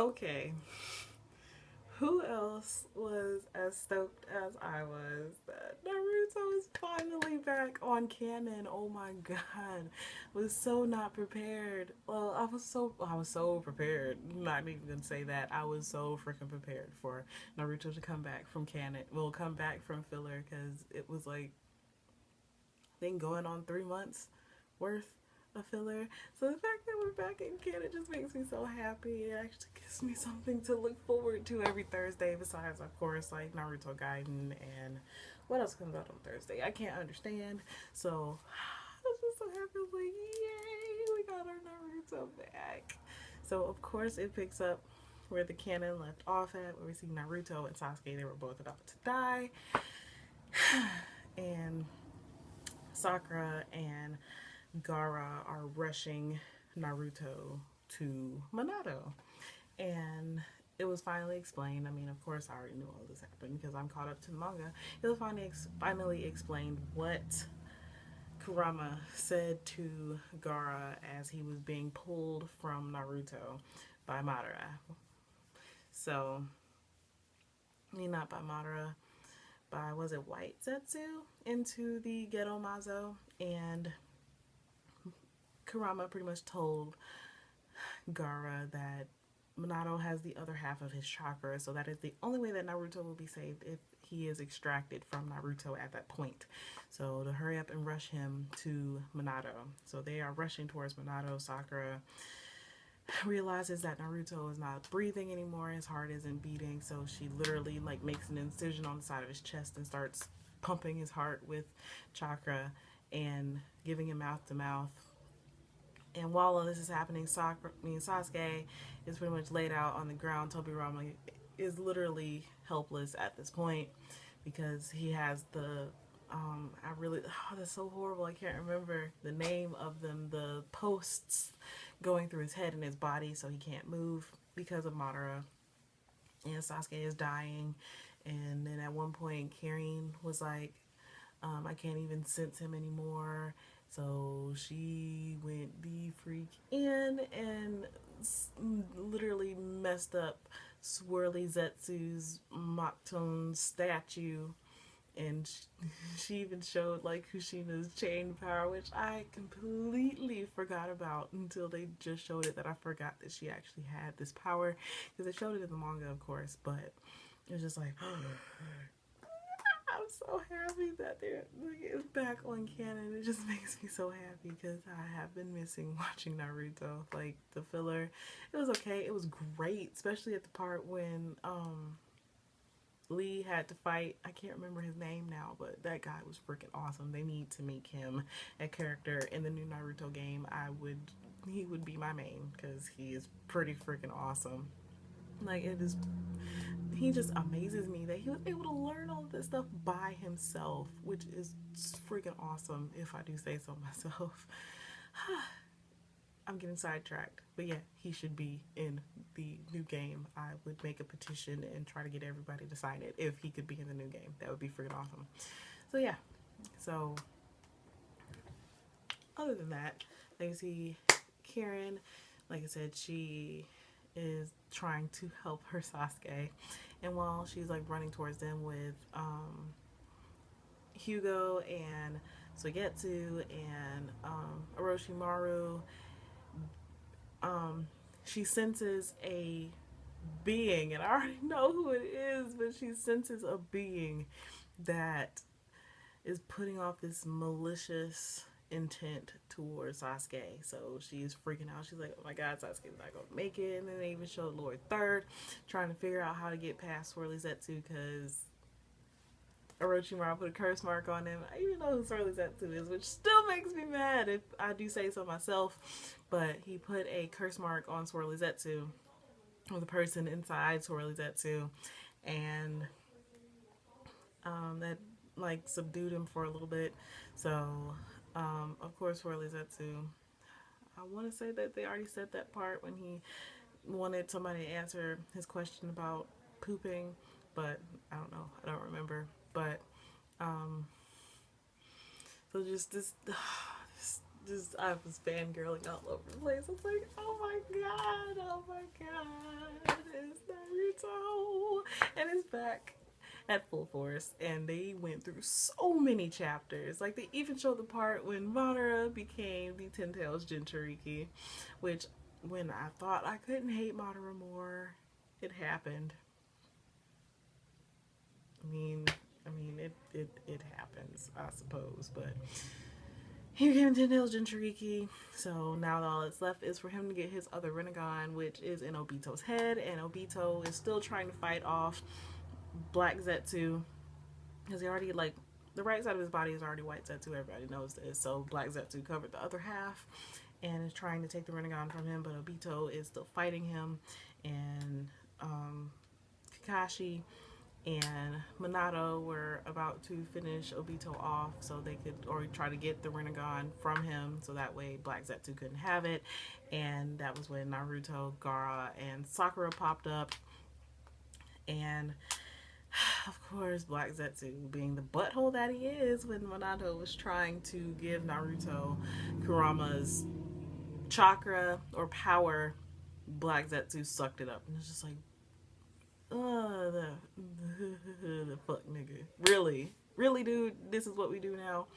Okay. Who else was as stoked as I was that Naruto is finally back on canon? Oh my god. Was so not prepared. Well, I was so prepared. I'm not even gonna say that. I was so freaking prepared for Naruto to come back from canon. Well, come back from filler because it was like I think going on 3 months worth of filler. So the fact that we're back in Canada just makes me so happy. It actually gives me something to look forward to every Thursday. Besides, of course, like Naruto Gaiden and what else comes out on Thursday? I can't understand. So I was just so happy. I was like, yay, we got our Naruto back. So of course it picks up where the canon left off at, where we see Naruto and Sasuke. They were both about to die, and Sakura and Gaara are rushing Naruto to Minato. And it was finally explained. I mean, of course, I already knew all this happened because I'm caught up to the manga. It was finally explained what Kurama said to Gaara as he was being pulled from Naruto by Madara. So, I mean, not by Madara, by, was it White Zetsu, into the Ghetto Mazo. And Kurama pretty much told Gaara that Minato has the other half of his chakra, so that is the only way that Naruto will be saved if he is extracted from Naruto at that point. So to hurry up and rush him to Minato. So they are rushing towards Minato. Sakura realizes that Naruto is not breathing anymore, his heart isn't beating, so she literally like makes an incision on the side of his chest and starts pumping his heart with chakra and giving him mouth to mouth. And while all this is happening, Sasuke is pretty much laid out on the ground. Tobirama is literally helpless at this point because he has the that's so horrible. I can't remember the name of them. The posts going through his head and his body, so he can't move because of Madara. And Sasuke is dying. And then at one point, Kirin was like, I can't even sense him anymore. So she went the freak in and literally messed up Swirly Zetsu's Mockton statue. And she even showed like Kushina's chain power, which I completely forgot about until they just showed it, that I forgot that she actually had this power. Because they showed it in the manga, of course, but it was just like, I'm so happy that they're back on canon. It just makes me so happy because I have been missing watching Naruto. Like the filler, it was okay. It was great, especially at the part when Lee had to fight. I can't remember his name now, but that guy was freaking awesome. They need to make him a character in the new Naruto game. He would be my main because he is pretty freaking awesome. Like it is, he just amazes me that he was able to learn all of this stuff by himself, which is freaking awesome if I do say so myself. I'm getting sidetracked, but yeah, he should be in the new game. I would make a petition and try to get everybody to sign it if he could be in the new game. That would be freaking awesome. So yeah, so other than that, like you see Karen, like I said, she is trying to help her Sasuke, and while she's like running towards them with Hugo and Suigetsu and Orochimaru, she senses a being, and I already know who it is, but she senses a being that is putting off this malicious intent towards Sasuke. So she's freaking out. She's like, oh my god, Sasuke's not gonna make it. And then they even showed Lord Third trying to figure out how to get past Swirly Zetsu because Orochimaru put a curse mark on him. I even know who Swirly Zetsu is, which still makes me mad if I do say so myself. But he put a curse mark on Swirly Zetsu, or the person inside Swirly Zetsu, and that like subdued him for a little bit. So of course Swirly Zetsu, I want to say that they already said that part when he wanted somebody to answer his question about pooping, but I don't know, I don't remember. But so just I was fangirling all over the place. I was like, oh my god, oh my god. Naruto, and it's back at full force, and they went through so many chapters. Like, they even showed the part when Madara became the Ten Tails Jinchuriki, which, when I thought I couldn't hate Madara more, it happened. It happens, I suppose, but he became Ten Tails Jinchuriki, so now all that's left is for him to get his other Rinnegan, which is in Obito's head, and Obito is still trying to fight off Black Zetsu, because he already, like, the right side of his body is already white Zetsu, everybody knows this, so Black Zetsu covered the other half, and is trying to take the Rinnegan from him, but Obito is still fighting him, and, Kakashi and Minato were about to finish Obito off so they could, or try to get the Rinnegan from him so that way Black Zetsu couldn't have it. And that was when Naruto, Gaara, and Sakura popped up. And of course, Black Zetsu, being the butthole that he is, when Minato was trying to give Naruto Kurama's chakra or power, Black Zetsu sucked it up. And it's just like, the fuck, nigga. Really, dude, this is what we do now.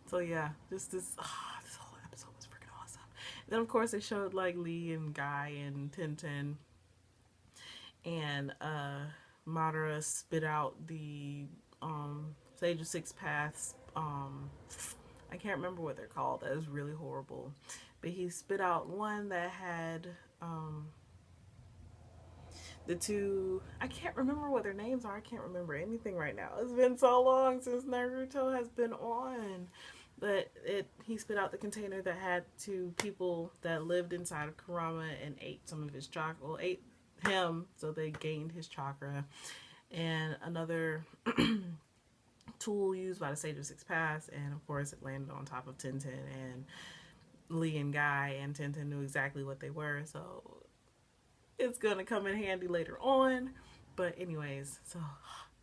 So yeah, just this whole episode was freaking awesome. And then of course they showed like Lee and Guy and Tenten, and Madara spit out the Sage of Six Paths. I can't remember what they're called. That is really horrible. But he spit out one that had the two, I can't remember what their names are. I can't remember anything right now. It's been so long since Naruto has been on. But he spit out the container that had two people that lived inside of Kurama and ate some of his chakra. Well, ate him, so they gained his chakra. And another tool used by the Sage of Six Paths, and of course it landed on top of Tenten, and Lee and Guy and Tenten knew exactly what they were, so it's gonna come in handy later on. But anyways, so,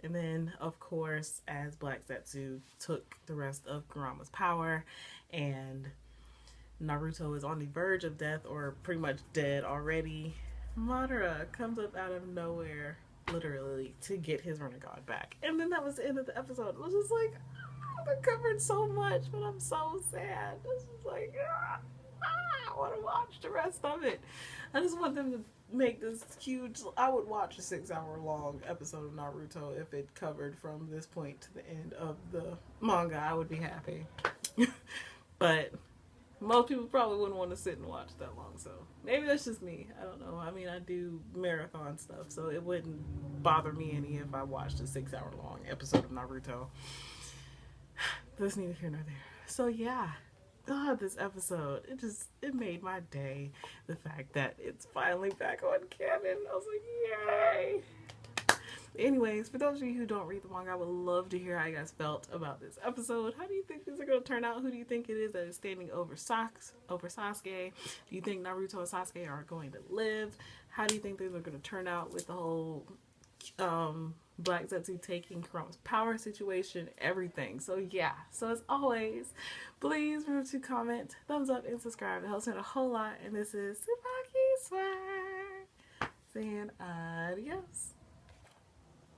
and then of course as Black Zetsu took the rest of Kurama's power and Naruto is on the verge of death, or pretty much dead already, Madara comes up out of nowhere, literally, to get his Rinnegan back. And then that was the end of the episode. It was just like, they covered so much, but I'm so sad. This is like, I want to watch the rest of it. I just want them to make this huge, I would watch a 6-hour long episode of Naruto if it covered from this point to the end of the manga. I would be happy. But most people probably wouldn't want to sit and watch that long, so maybe that's just me. I don't know. I mean, I do marathon stuff, so it wouldn't bother me any if I watched a 6-hour long episode of Naruto. That's neither here nor there. So yeah, God, this episode, it made my day. The fact that it's finally back on canon, I was like, yay! Anyways, for those of you who don't read the manga, I would love to hear how you guys felt about this episode. How do you think things are going to turn out? Who do you think it is that is standing over Sasuke? Do you think Naruto and Sasuke are going to live? How do you think things are going to turn out with the whole Black Zetsu taking Kurama's power situation, everything? So yeah, so as always, please remember to comment, thumbs up, and subscribe. It helps me a whole lot. And this is TsubakiSwagg saying adios.